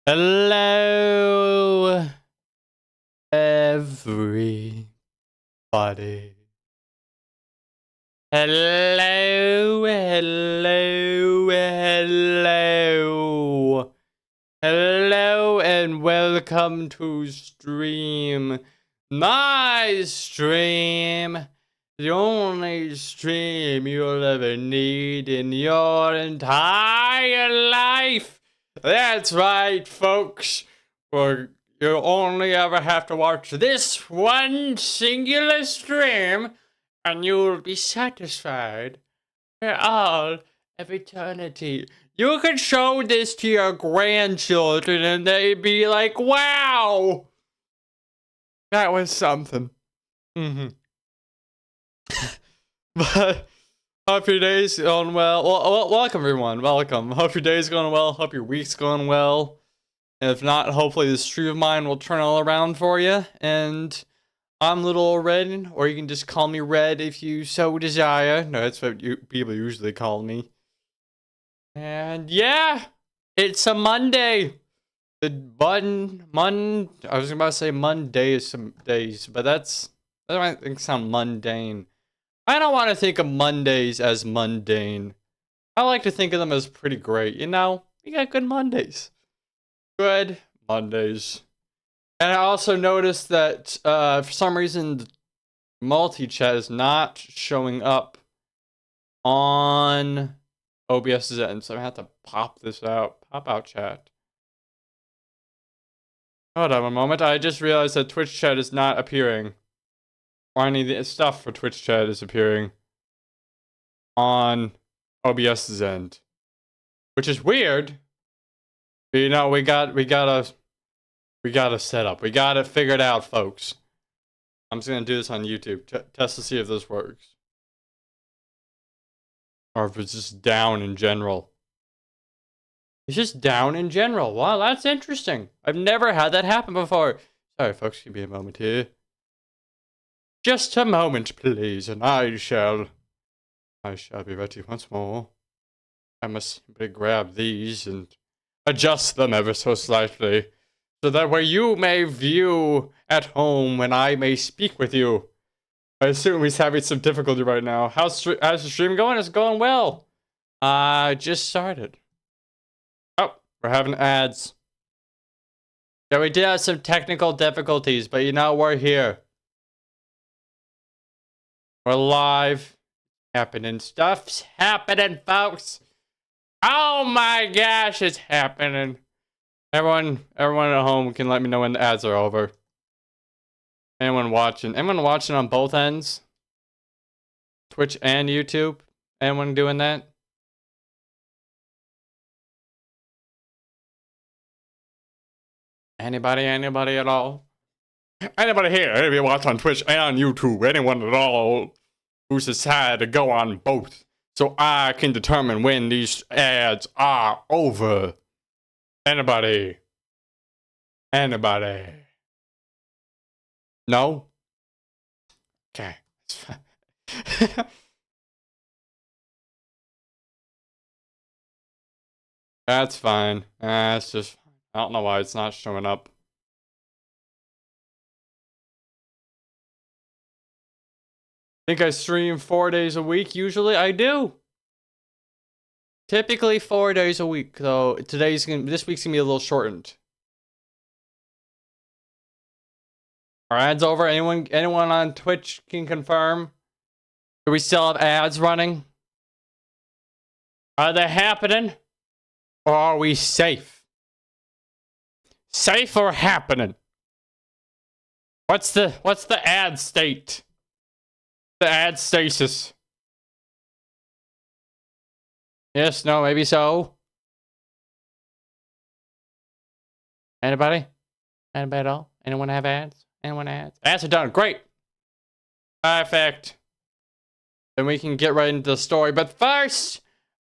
Hello, everybody. Hello, hello, hello. Hello, and welcome to stream. My stream. The only stream you'll ever need in your entire life. That's right, folks. For you'll only ever have to watch this one singular stream, and you'll be satisfied for all of eternity. You could show this to your grandchildren, and they'd be like, "Wow, that was something." But hope your day's going well. Well, welcome everyone. Welcome. Hope your day's going well. Hope your week's going well. And if not, hopefully this stream of mine will turn all around for you. And I'm Little Red, or you can just call me Red if you so desire. No, that's what people usually call me. And yeah, it's a Monday. I was about to say Monday is some days, but that might think sound mundane. I don't want to think of Mondays as mundane. I like to think of them as pretty great. You know, we got good Mondays. Good Mondays. And I also noticed that for some reason, the multi-chat is not showing up on OBS's end. So I have to pop this out. Pop out chat. Hold on a moment. I just realized that Twitch chat is not appearing. Or any of the stuff for Twitch chat is appearing on OBS's end, which is weird. But you know, we got a setup. We got it figured out, folks. I'm just gonna do this on YouTube, test to see if this works, or if it's just down in general. It's just down in general. Wow, that's interesting. I've never had that happen before. Sorry, folks. Give me a moment here. Just a moment, please, and I shall be ready once more. I must simply grab these and adjust them ever so slightly, so that where you may view at home when I may speak with you. I assume he's having some difficulty right now. How's the stream going? It's going well. I just started. Oh, we're having ads. Yeah, we did have some technical difficulties, but you know, we're here. We're live. Happening. Stuff's happening, folks. Oh my gosh, it's happening. Everyone at home can let me know when the ads are over. Anyone watching on both ends? Twitch and YouTube? Anyone doing that? Anybody at all? Anybody here, if you watch on Twitch and on YouTube, anyone at all who's decided to go on both, so I can determine when these ads are over? Anybody? No? Okay. That's fine. It's just, I don't know why it's not showing up. Think I stream 4 days a week? Usually I do. Typically 4 days a week, though this week's gonna be a little shortened. Are ads over? Anyone on Twitch can confirm? Do we still have ads running? Are they happening? Or are we safe? Safe or happening? What's the ad state? The ad status. Yes, no, maybe so. Anybody? Anybody at all? Anyone have ads? Anyone ads? Ads are done. Great. Perfect. Then we can get right into the story. But first,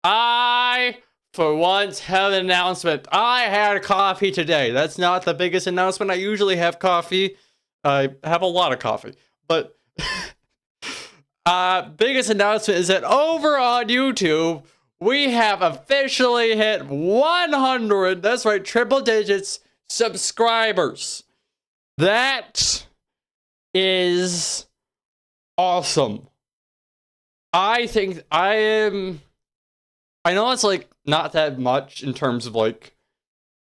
I, for once, have an announcement. I had coffee today. That's not the biggest announcement. I usually have coffee. I have a lot of coffee. But biggest announcement is that over on YouTube, we have officially hit 100. That's right, triple digits subscribers. That is awesome. I think I know it's like not that much in terms of like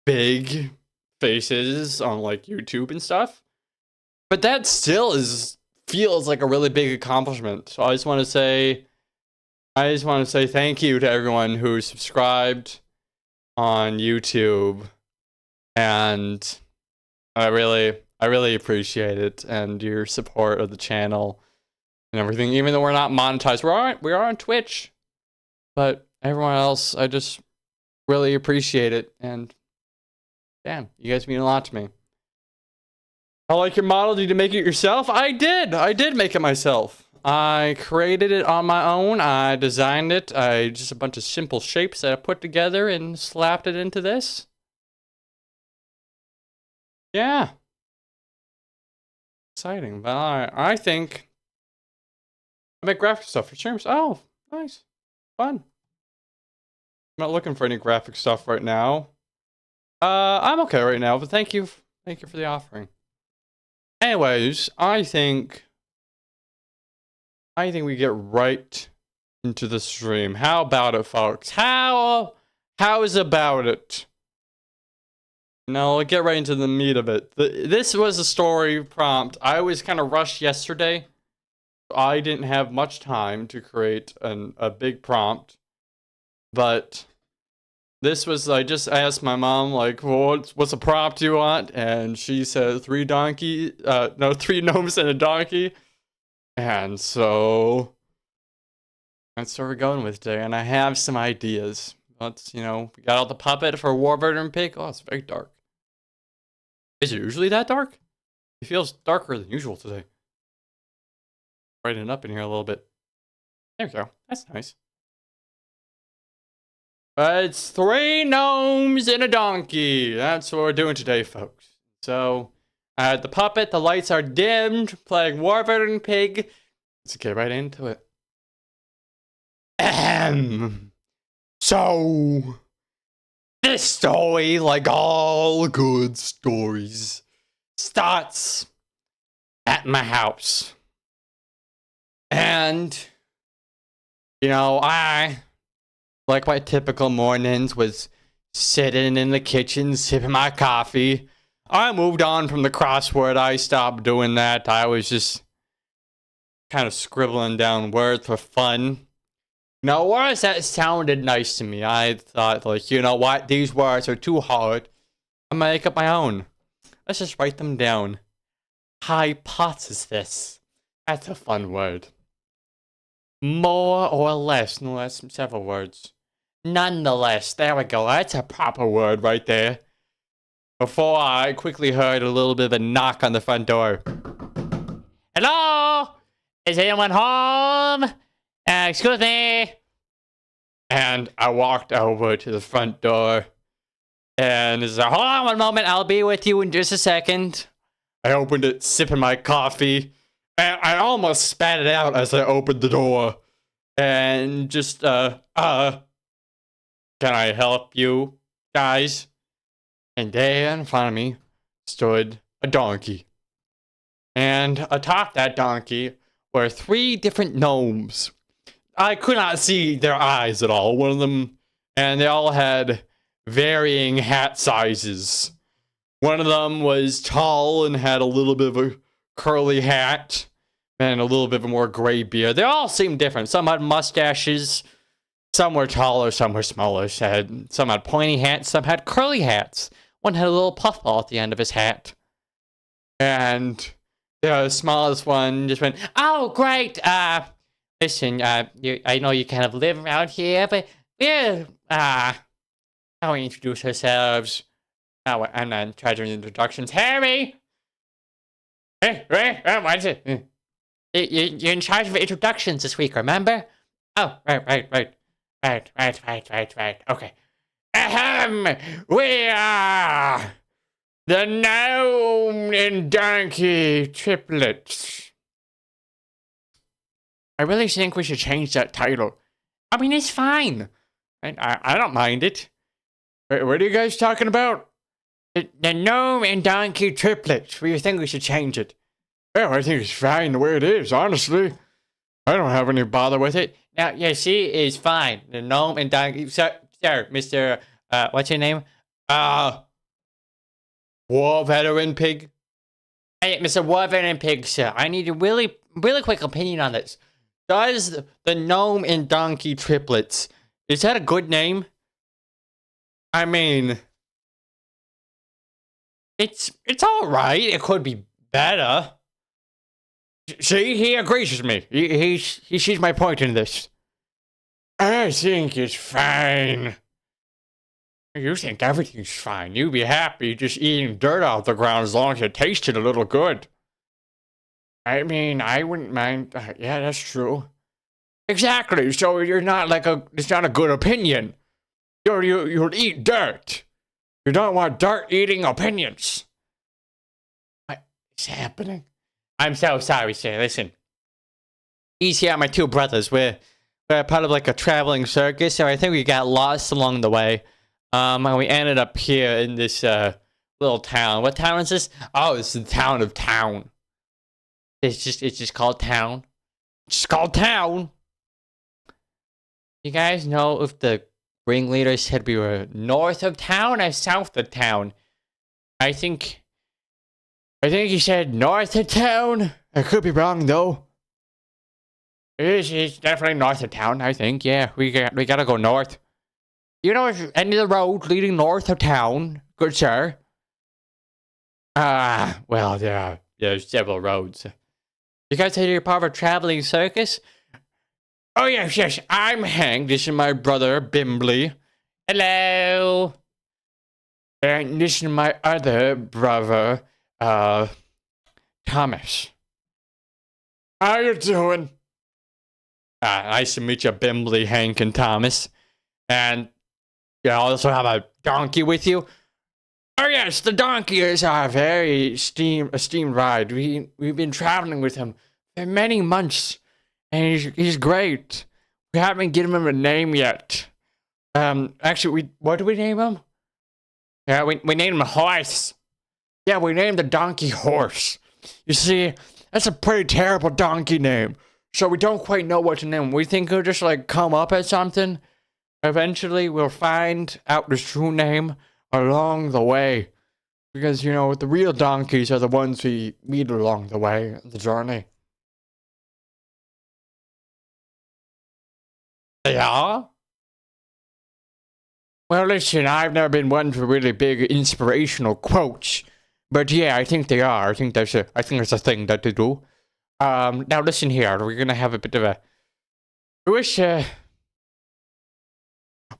big faces on like YouTube and stuff, but that still feels like a really big accomplishment. So I just want to say thank you to everyone who subscribed on YouTube, and I really appreciate it and your support of the channel and everything. Even though we're not monetized, we are on Twitch, but everyone else, I just really appreciate it. And damn, you guys mean a lot to me. I like your model. Did you make it yourself? I did make it myself. I created it on my own. I designed it. Just a bunch of simple shapes that I put together and slapped it into this. Yeah. Exciting. But I think I make graphic stuff for streams. Oh, nice. Fun. I'm not looking for any graphic stuff right now. I'm okay right now, but thank you for the offering. Anyways, I think we get right into the stream. How about it, folks? How is about it? No, I'll get right into the meat of it. This was a story prompt. I was kind of rushed yesterday. I didn't have much time to create a big prompt, but this was, I just asked my mom, like, well, what's a prompt you want? And she said 3 gnomes and a donkey. And so that's where we're going with today. And I have some ideas. Let's, we got all the puppet for Warbird Pig. Oh, it's very dark. Is it usually that dark? It feels darker than usual today. Brighten it up in here a little bit. There we go. That's nice. It's 3 gnomes and a donkey. That's what we're doing today, folks. So, the puppet, the lights are dimmed, playing Warbird Pig. Let's get right into it. So, this story, like all good stories, starts at my house. And, I, like my typical mornings, was sitting in the kitchen, sipping my coffee. I moved on from the crossword. I stopped doing that. I was just kind of scribbling down words for fun. Words that sounded nice to me. I thought, like, you know what? These words are too hard. I'm gonna make up my own. Let's just write them down. Hypothesis. That's a fun word. More or less. No, that's several words. Nonetheless, there we go. That's a proper word right there. Before I quickly heard a little bit of a knock on the front door. Hello? Is anyone home? Excuse me. And I walked over to the front door. And he said, hold on one moment. I'll be with you in just a second. I opened it, sipping my coffee. And I almost spat it out as I opened the door. And just, can I help you guys? And there in front of me stood a donkey. And atop that donkey were 3 different gnomes. I could not see their eyes at all. One of them, and they all had varying hat sizes. One of them was tall and had a little bit of a curly hat and a little bit of a more gray beard. They all seemed different. Some had mustaches. Some were taller, some were smaller. Some had pointy hats, some had curly hats. One had a little puffball at the end of his hat. And the smallest one just went, oh, great. Listen, I know you kind of live around here, but how we introduce ourselves. Oh, I'm not in charge of introductions. Harry! Hey, what is it? You're in charge of introductions this week, remember? Oh, right. Okay. We are the gnome and donkey triplets. I really think we should change that title. I mean, it's fine. I don't mind it. What are you guys talking about? The gnome and donkey triplets. We think we should change it. Well, I think it's fine the way it is, honestly. I don't have any bother with it. Now, yeah, see, it's fine. The gnome and donkey. Sir, Mr. What's your name? War veteran pig. Hey, Mr. War veteran pig, sir. I need a really quick opinion on this. Does the gnome and donkey triplets, is that a good name? I mean, it's all right. It could be better. See, he agrees with me. He sees my point in this. I think it's fine. You think everything's fine. You'd be happy just eating dirt off the ground as long as it tasted a little good. I mean, I wouldn't mind. Yeah, that's true. Exactly. So you're not like it's not a good opinion. You'll eat dirt. You don't want dirt eating opinions. What is happening? I'm so sorry, sir. Listen. These here are my two brothers. We're part of like a traveling circus, so I think we got lost along the way. And we ended up here in this little town. What town is this? Oh, it's the town of Town. It's just called Town. It's just called Town. You guys know if the ringleader said we were north of town or south of town? I think he said north of town. I could be wrong though. It's definitely north of town, I think. Yeah, we gotta go north. You know any of the roads leading north of town, good sir? Well, there's several roads. You guys said you're part of a traveling circus? Oh, yes, I'm Hank. This is my brother, Bimbley. Hello. And this is my other brother, Thomas. How you doing? Nice to meet you, Bimbley, Hank, and Thomas. And you also have a donkey with you? Oh, yes, the donkey is our very esteemed ride. We've been traveling with him for many months. And he's great. We haven't given him a name yet. Actually, what do we name him? Yeah, we named him Horse. Yeah, we named the donkey Horse. You see, that's a pretty terrible donkey name. So we don't quite know what to name him. We think he'll just like come up at something. Eventually, we'll find out the true name along the way. Because, you know, the real donkeys are the ones we meet along the way, the journey. Yeah? Well, listen, I've never been one for really big inspirational quotes. But yeah, I think they are. I think that's a thing that they do. Now listen here, we're gonna have a bit of a...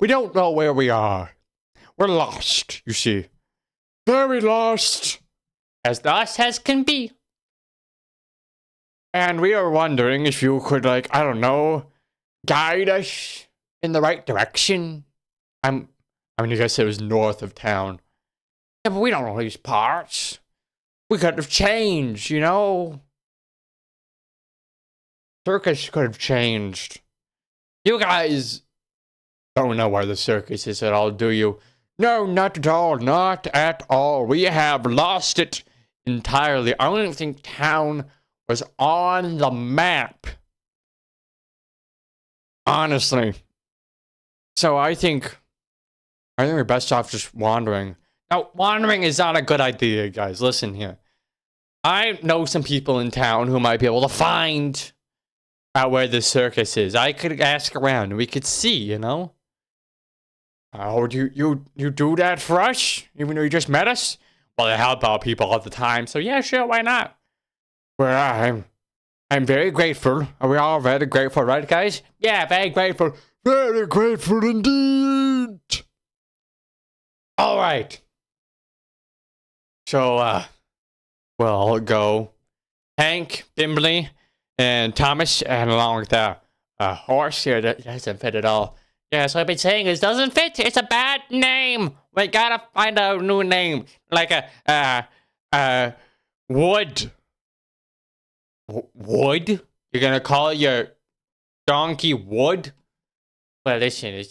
We don't know where we are. We're lost, you see. Very lost. As lost as can be. And we are wondering if you could, like, I don't know, guide us in the right direction. I mean, you guys said it was north of town. Yeah, but we don't know these parts. We could have changed, you know? Circus could have changed. You guys don't know where the circus is at all, do you? No, not at all. Not at all. We have lost it entirely. I don't even think town was on the map. Honestly. So I think we're best off just wandering. Now, wandering is not a good idea, guys. Listen here. I know some people in town who might be able to find out where the circus is. I could ask around and we could see, you know? Oh, you do that for us? Even though you just met us? Well, I help out people all the time, so yeah, sure, why not? Well, I'm very grateful. Are we all very grateful, right, guys? Yeah, very grateful. Very grateful indeed. All right. So, well, I'll go Hank, Bimbley, and Thomas, and along with the horse here that doesn't fit at all. Yeah, so I've been saying it doesn't fit. It's a bad name. We gotta find a new name, like a Wood. Wood? You're gonna call your donkey Wood? Well, listen,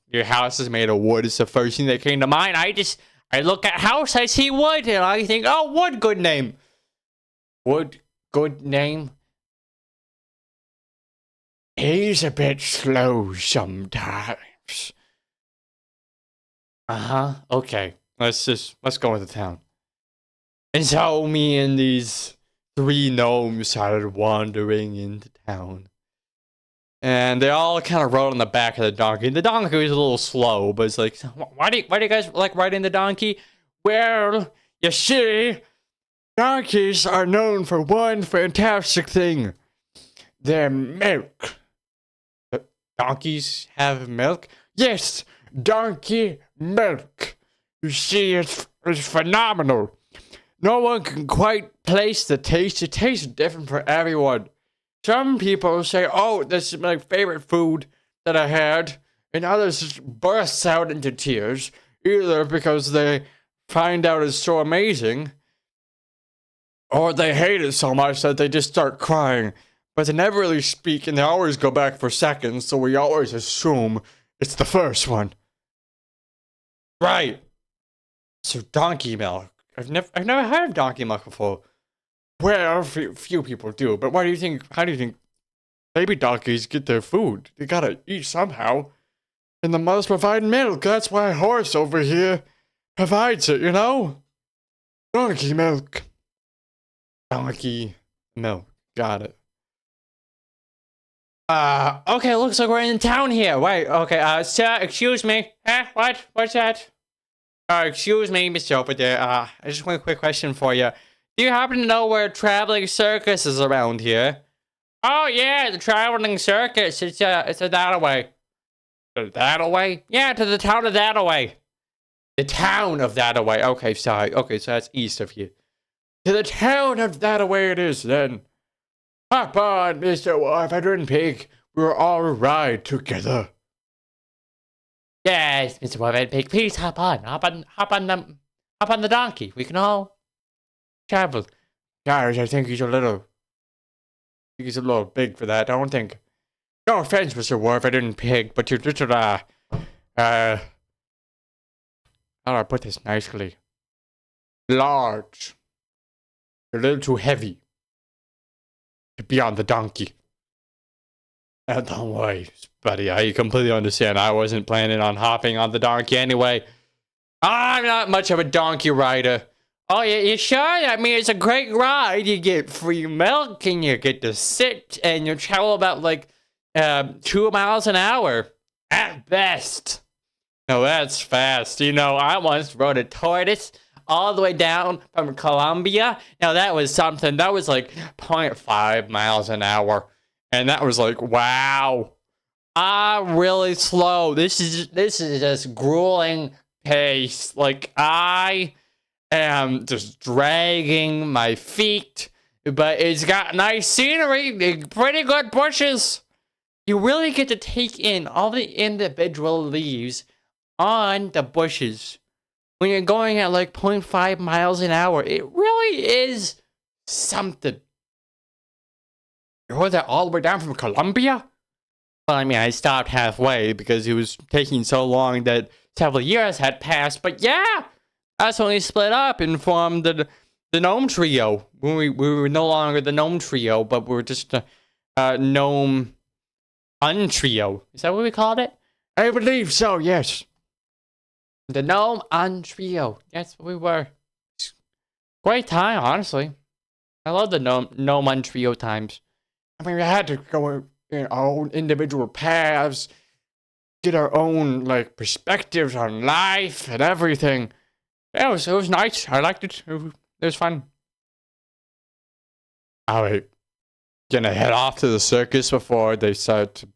your house is made of wood. It's the first thing that came to mind. I look at house, I see wood, and I think, oh, wood, good name. Wood, good name. He's a bit slow sometimes. Okay. Let's go into town. And so me and these 3 gnomes started wandering into town. And they all kind of rode on the back of the donkey. The donkey was a little slow, but it's like, why do you guys like riding the donkey? Well, you see, donkeys are known for one fantastic thing. Their milk. Donkeys have milk? Yes, donkey milk. You see, it's phenomenal. No one can quite place the taste. It tastes different for everyone. Some people say, oh, this is my favorite food that I had. And others just burst out into tears. Either because they find out it's so amazing, or they hate it so much that they just start crying. But they never really speak, and they always go back for seconds, so we always assume it's the first one. Right. So donkey milk. I've never heard of donkey milk before. Well, few people do, but how do you think baby donkeys get their food? They gotta eat somehow. And the mothers provide milk. That's why a horse over here provides it, you know? Donkey milk. Donkey milk. Got it. Okay, looks like we're in town here. Wait, okay, sir, excuse me. What? What's that? Excuse me, Mr. Over there. I just want a quick question for you. Do you happen to know where traveling circus is around here? Oh, yeah, the traveling circus. It's a that-away. That-away? Yeah, to the town of that-away. The town of that-away. Okay, sorry. Okay, so that's east of here. To the town of that-away it is, then. Hop on, Mr. Wolf-Headed Pig. We'll all ride together. Yes, Mr. Wolf-Headed Pig, please hop on. Hop on the donkey. We can all travel. Guys, I think he's a little big for that. I don't think. No offense, Mr. Wolf-Headed Pig, but you're just how do I put this nicely? Large. You're a little too heavy to be on the donkey. Don't worry, buddy. I completely understand. I wasn't planning on hopping on the donkey anyway. I'm not much of a donkey rider. Oh, you sure? I mean, it's a great ride. You get free milk, and you get to sit, and you travel about, like, 2 miles an hour. At best. No, that's fast. You know, I once rode a tortoise all the way down from Colombia. Now, that was something. That was, like, 0.5 miles an hour. And that was like, wow. I'm really slow. This is just grueling pace. Like, I am just dragging my feet. But it's got nice scenery, pretty good bushes. You really get to take in all the individual leaves on the bushes. When you're going at like 0.5 miles an hour, it really is something. You rode that all the way down from Colombia? Well, I mean, I stopped halfway because it was taking so long that several years had passed. But yeah, that's when we split up and formed the Gnome Trio. We were no longer the Gnome Trio, but we were just a Gnome Untrio. Is that what we called it? I believe so, yes. The Gnome Untrio. That's what we were. Great time, honestly. I love the Gnome Untrio times. I mean, we had to go in our own individual paths, get our own, like, perspectives on life and everything. Yeah, it was nice. I liked it. It was fun. Alright. Gonna head off to the circus before they start to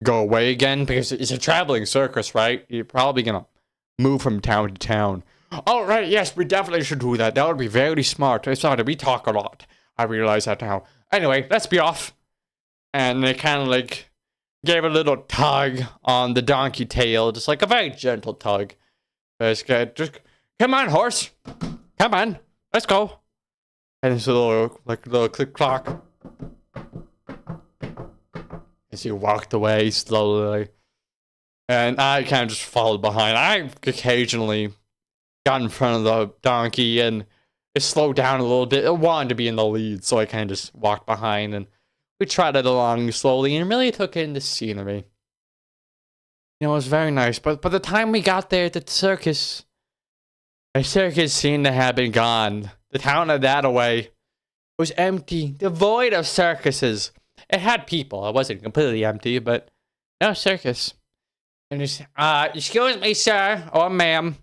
go away again, because it's a traveling circus, right? You're probably gonna move from town to town. Oh, right, yes, we definitely should do that. That would be very smart. I saw that we talk a lot. I realize that now. Anyway, let's be off. And they kind of like gave a little tug on the donkey tail, just like a very gentle tug. Just come on, horse. Come on, let's go. And it's a little click clock. as he walked away slowly. And I kind of just followed behind. I occasionally got in front of the donkey and it slowed down a little bit. It wanted to be in the lead, so I kind of just walked behind and we trotted along slowly and really took in the scenery. It was very nice, but by the time we got there to the circus seemed to have been gone. The town of Thataway was empty, devoid of circuses. It had people. It wasn't completely empty, but no circus. And just, excuse me, sir, or ma'am.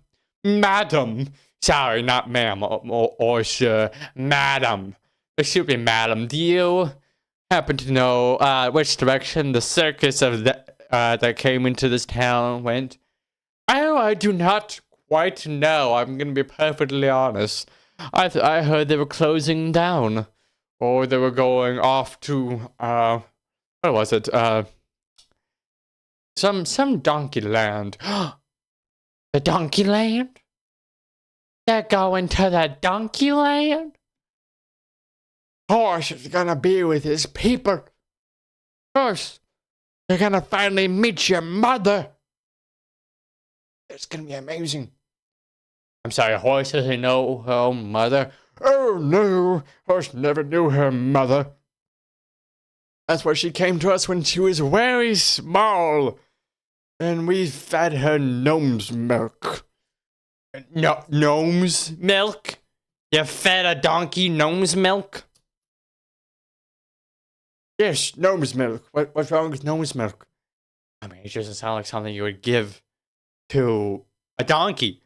Madam. Sorry, not ma'am, or sir. Madam. Excuse me, madam. Do you happen to know which direction the circus of that came into this town went? Oh, I do not quite know. I'm gonna be perfectly honest. I heard they were closing down, or they were going off to what was it? Some donkey land. The donkey land? They're going to the donkey land? Horse is gonna be with his people. Horse, you're gonna finally meet your mother. It's gonna be amazing. I'm sorry, Horse doesn't know her own mother. Oh no, Horse never knew her mother. That's why she came to us when she was very small. And we fed her gnome's milk. No, gnome's milk? You fed a donkey gnome's milk? Yes, gnome's milk. What's wrong with gnome's milk? I mean, it doesn't sound like something you would give to a donkey.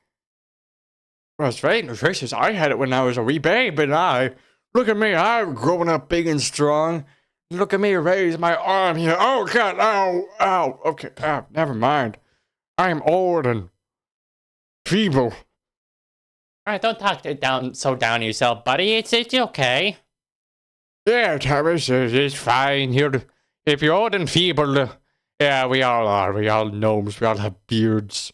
Well, it's very nutritious. I had it when I was a wee babe, and look at me, I'm growing up big and strong. Look at me raise my arm here. Oh, God, ow, okay, never mind. I'm old and feeble. Alright, don't talk so down to yourself, buddy. It's okay. Yeah, Thomas, it's fine. If you're old and feeble, yeah, we all are. We all gnomes. We all have beards.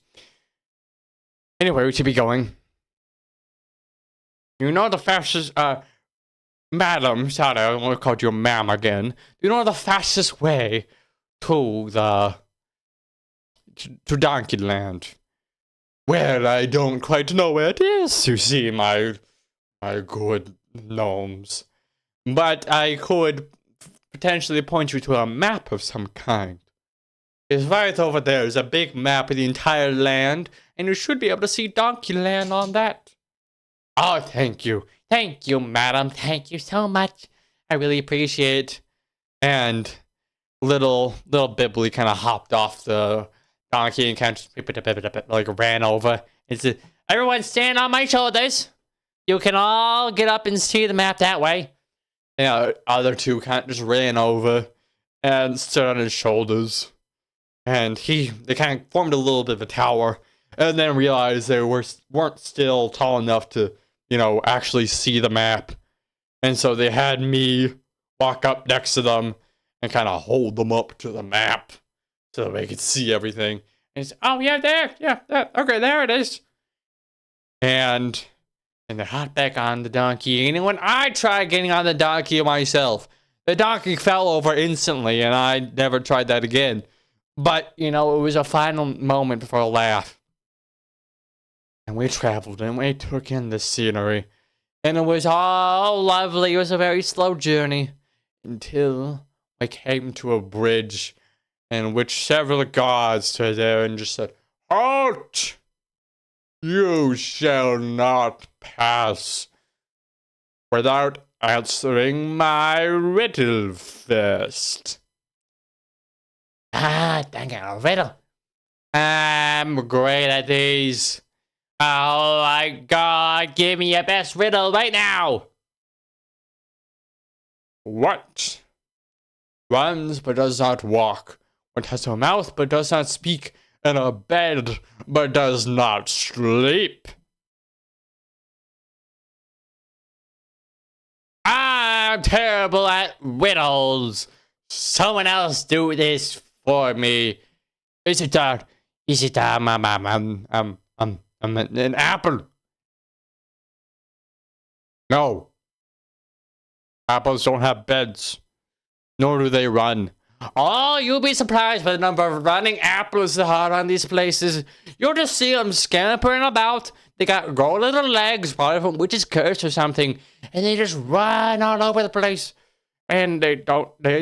Anyway, we should be going. You know the fastest, madam, sorry, I only called you ma'am again. You know the fastest way to Donkey Land? Well, I don't quite know where it is, you see, my good gnomes. But I could potentially point you to a map of some kind. It's right over there. There's a big map of the entire land, and you should be able to see Donkey Land on that. Oh, thank you. Thank you, madam. Thank you so much. I really appreciate it. And little Bibbly kind of hopped off the donkey and kind of like ran over. And said, everyone stand on my shoulders. You can all get up and see the map that way. And other two kind of just ran over and stood on his shoulders. And they kind of formed a little bit of a tower. And then realized they weren't still tall enough to, actually see the map. And so they had me walk up next to them and kind of hold them up to the map so that they could see everything. And it's, oh, yeah, there. Yeah, okay, there it is. And they hopped back on the donkey. And when I tried getting on the donkey myself, the donkey fell over instantly, and I never tried that again. But, it was a final moment for a laugh. And we traveled and we took in the scenery. And it was all lovely. It was a very slow journey until we came to a bridge in which several guards stood there and just said, halt! You shall not pass without answering my riddle first. Dang it, a riddle. I'm great at these. Oh my God, give me your best riddle right now! What runs but does not walk, what has a mouth but does not speak, and a bed but does not sleep? I'm terrible at riddles. Someone else do this for me. Is it an apple? No. Apples don't have beds. Nor do they run. Oh, you'll be surprised by the number of running apples there are on these places. You'll just see them scampering about. They got gold little legs, probably from witch's curse or something, and they just run all over the place. And they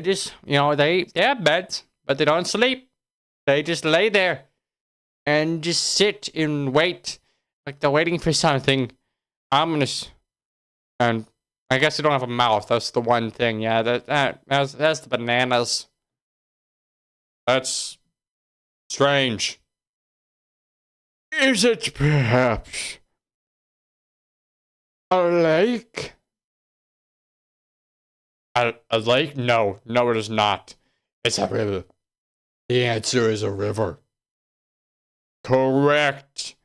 just, they have beds, but they don't sleep. They just lay there and just sit and wait, like they're waiting for something ominous. And I guess they don't have a mouth. That's the one thing. Yeah, that's the bananas. That's strange. Is it perhaps a lake? A lake? No, it is not. It's a river. The answer is a river. Correct.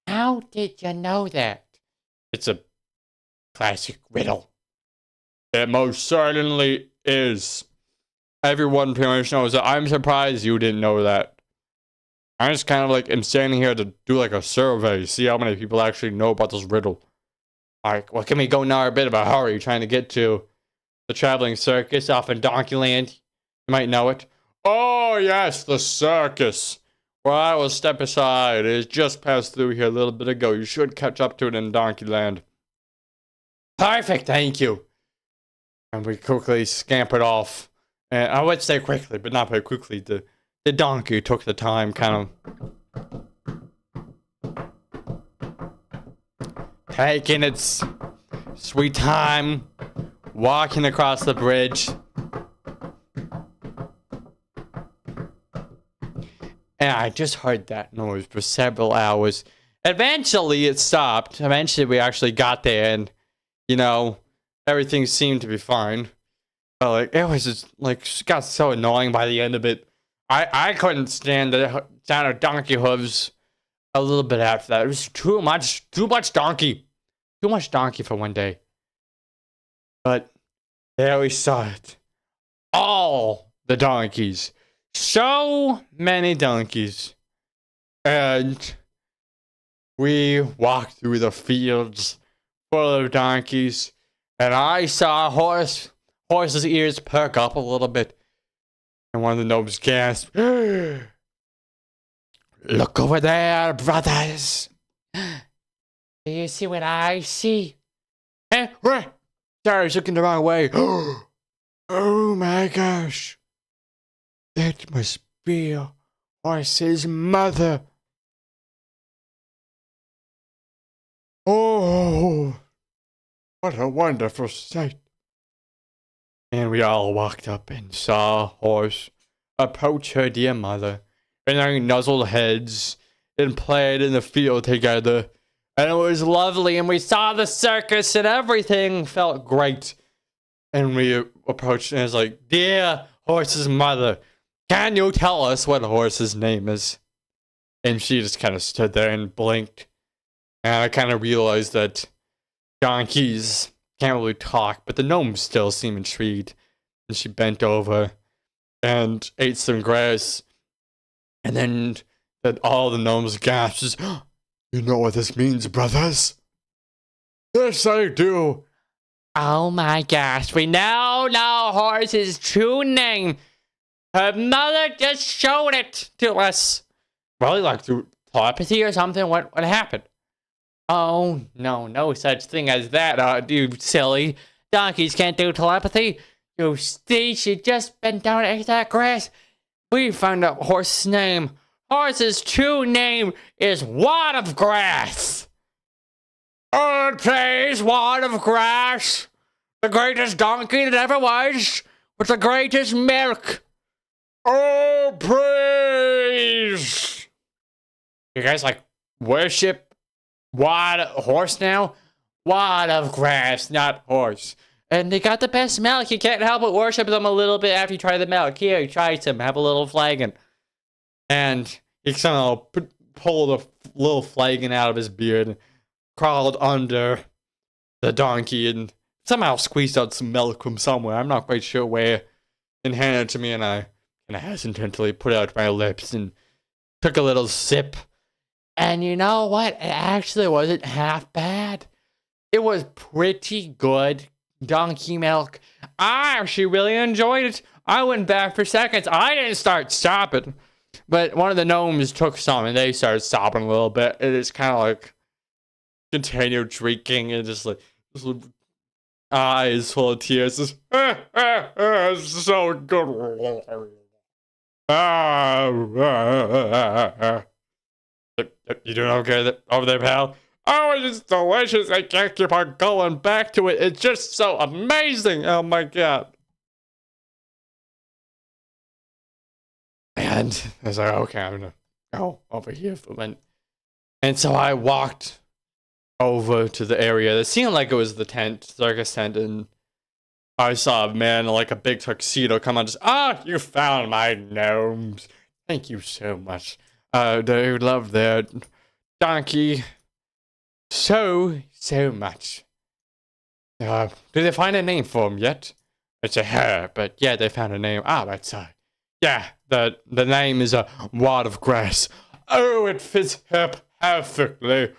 How did you know that? It's a classic riddle. It most certainly is. Everyone pretty much knows that. I'm surprised you didn't know that. I just kind of like am standing here to do like a survey, see how many people actually know about this riddle. Alright, well, can we go now? A bit of a hurry, trying to get to the traveling circus off in Donkeyland. You might know it. Oh yes, the circus. Well, I will step aside. It has just passed through here a little bit ago. You should catch up to it in Donkeyland. Perfect, thank you. And we quickly scampered off. And I would say quickly, but not very quickly. The donkey took the time, kind of taking its sweet time, walking across the bridge. And I just heard that noise for several hours. Eventually, it stopped. Eventually, we actually got there, and, everything seemed to be fine. But, like, it was just, like, got so annoying by the end of it. I couldn't stand the sound of donkey hooves a little bit after that. It was too much donkey. Too much donkey for one day. But there we saw it. All the donkeys. So many donkeys. And we walked through the fields full of donkeys. And I saw a horse's ears perk up a little bit. And one of the gnomes gasped. Look over there, brothers. Do you see what I see? Eh? What? Sorry, I was looking the wrong way. Oh my gosh. That must be a horse's mother. Oh, what a wonderful sight. And we all walked up and saw a horse approach her dear mother. And they nuzzled heads and played in the field together. And it was lovely. And we saw the circus and everything felt great. And we approached and it was like, dear horse's mother, can you tell us what a horse's name is? And she just kind of stood there and blinked. And I kind of realized that donkeys can't really talk, but the gnomes still seem intrigued. And she bent over and ate some grass. And then all the gnomes gasped. You know what this means, brothers? Yes, I do. Oh my gosh, we now know horse's true name. Her mother just showed it to us. Probably like through telepathy or something. What happened? Oh, no such thing as that, you silly. Donkeys can't do telepathy. You Steve, she just bent down and ate that grass. We found a horse's name. Horse's true name is Wad of Grass. Oh, please, Wad of Grass. The greatest donkey that ever was. With the greatest milk. Oh, praise. You guys, like, worship horse now? Wad of Grass, not horse. And they got the best milk. You can't help but worship them a little bit after you try the milk. Here, try some. Have a little flagon. And he somehow pulled a little flagon out of his beard and crawled under the donkey and somehow squeezed out some milk from somewhere. I'm not quite sure where. And handed it to me, and I kind of hesitantly put out my lips and took a little sip. And you know what? It actually wasn't half bad. It was pretty good donkey milk. I actually really enjoyed it. I went back for seconds. I didn't start stopping. But one of the gnomes took some and they started stopping a little bit. And it's kind of like continued drinking and just eyes full of tears. Just, it's so good. You doing okay over there, pal? Oh, it's delicious. I can't keep on going back to it. It's just so amazing. Oh my god. And I was like, okay, I'm gonna go over here for a minute. And so I walked over to the area that seemed like it was the circus tent, and I saw a man in like a big tuxedo come on, just, you found my gnomes. Thank you so much. They love their donkey so much. Did they find a name for him yet? It's a her, but yeah, they found a name. That's yeah, the name is a wad of grass. Oh, it fits her perfectly.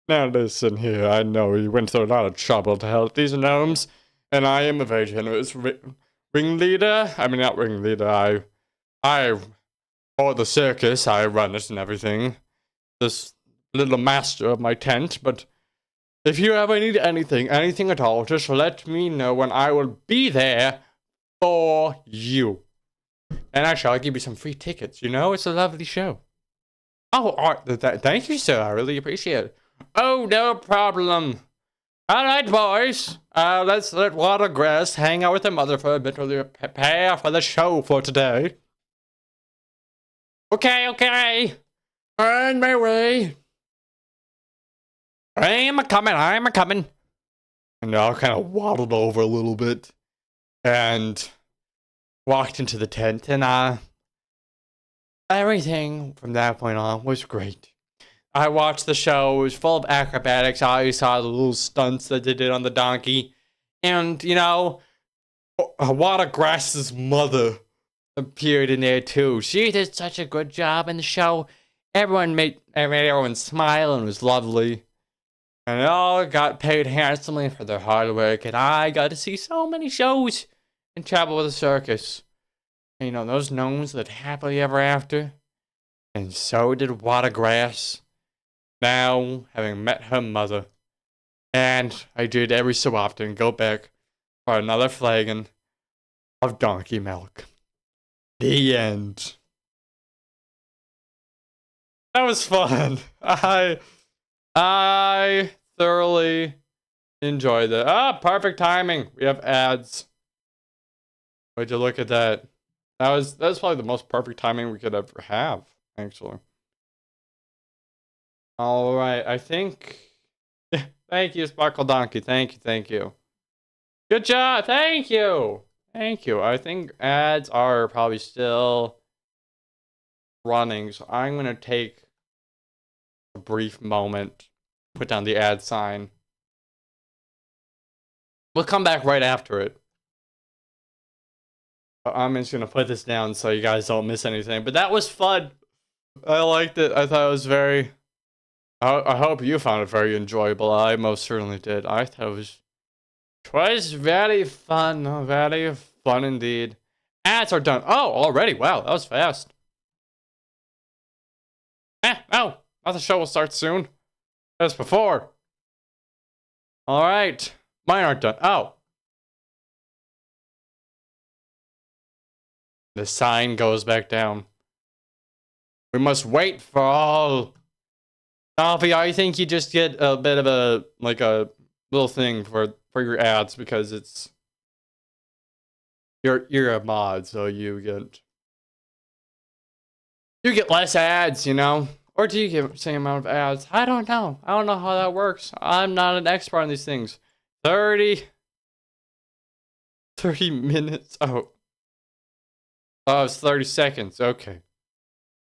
Now listen here, I know you went through a lot of trouble to help these gnomes, and I am a very generous ringleader. I mean, not ringleader, I for the circus, I run it and everything. This little master of my tent, but if you ever need anything at all, just let me know and I will be there for you. And actually, I'll give you some free tickets, you know? It's a lovely show. Oh, thank you, sir. I really appreciate it. Oh, no problem. All right, boys. Let's let Watergrass hang out with their mother for a bit while we prepare for the show for today. Okay. On my way. I'm a coming. And I kind of waddled over a little bit and walked into the tent, and everything from that point on was great. I watched the show. It was full of acrobatics. I saw the little stunts that they did on the donkey. And, you know, Watergrass's mother appeared in there too. She did such a good job in the show. Everyone made everyone smile and was lovely. And they all got paid handsomely for their hard work. And I got to see so many shows and travel with the circus. And, you know, those gnomes lived happily ever after. And so did Watergrass. Now, having met her mother. And I did every so often go back for another flagon of donkey milk. The end. That was fun. I thoroughly enjoyed that. Perfect timing. We have ads. Would you look at that? That's probably the most perfect timing we could ever have, actually. All right, I think. Thank you, Sparkle Donkey. Thank you. Good job. Thank you. I think ads are probably still running, so I'm gonna take a brief moment, put down the ad sign. We'll come back right after it. I'm just gonna put this down so you guys don't miss anything. But that was fun. I liked it. I thought it was very. I hope you found it very enjoyable. I most certainly did. I thought it was very fun. Very fun indeed. Ads are done. Oh, already. Wow, that was fast. No. The show will start soon. As before. Alright. Mine aren't done. Oh. The sign goes back down. We must wait for all. Alfie, I think you just get a bit of a little thing for your ads because it's you're a mod, so you get less ads, you know? Or do you get the same amount of ads? I don't know. I don't know how that works. I'm not an expert on these things. 30 minutes. Oh, it's 30 seconds. Okay.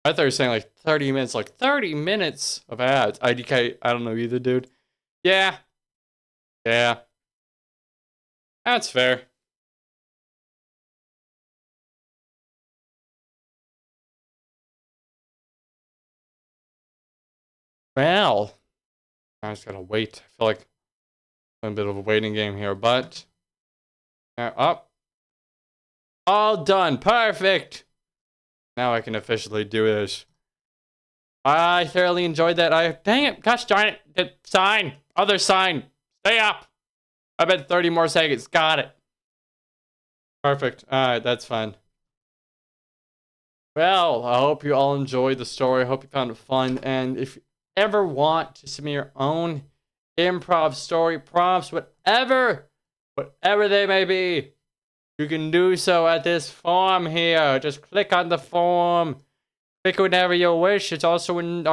I thought you were saying like 30 minutes. Like 30 minutes of ads. IDK, I don't know either, dude. Yeah. That's fair. Well, I just gotta wait. I feel like a bit of a waiting game here, but up. All done. Perfect. Now I can officially do this. I thoroughly enjoyed that. Dang it. Gosh darn it. The sign. Other sign. Stay up. I bet 30 more seconds. Got it. Perfect. Alright, that's fine. Well, I hope you all enjoyed the story. I hope you found it fun. And if you ever want to submit your own improv story prompts, whatever they may be, you can do so at this form here. Just click on the form. Click whenever you wish. It's also pinned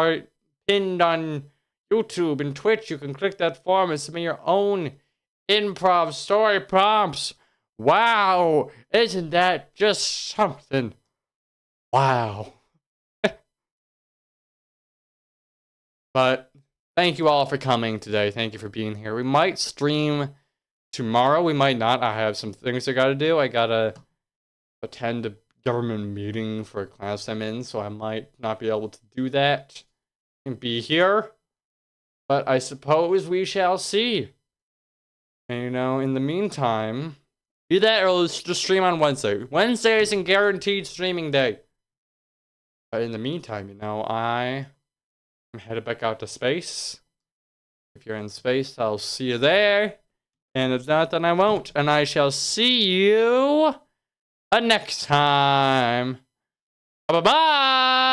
on YouTube and Twitch. You can click that form and submit your own improv story prompts. Wow, isn't that just something? Wow. But thank you all for coming today. Thank you for being here. We might stream tomorrow. We might not. I have some things I gotta do. I gotta attend a government meeting for a class I'm in, so I might not be able to do that and be here. But I suppose we shall see. And you know, in the meantime, do that or just stream on Wednesday. Wednesday is a guaranteed streaming day. But in the meantime, you know, I am headed back out to space. If you're in space, I'll see you there. And if not, then I won't. And I shall see you next time. Bye-bye!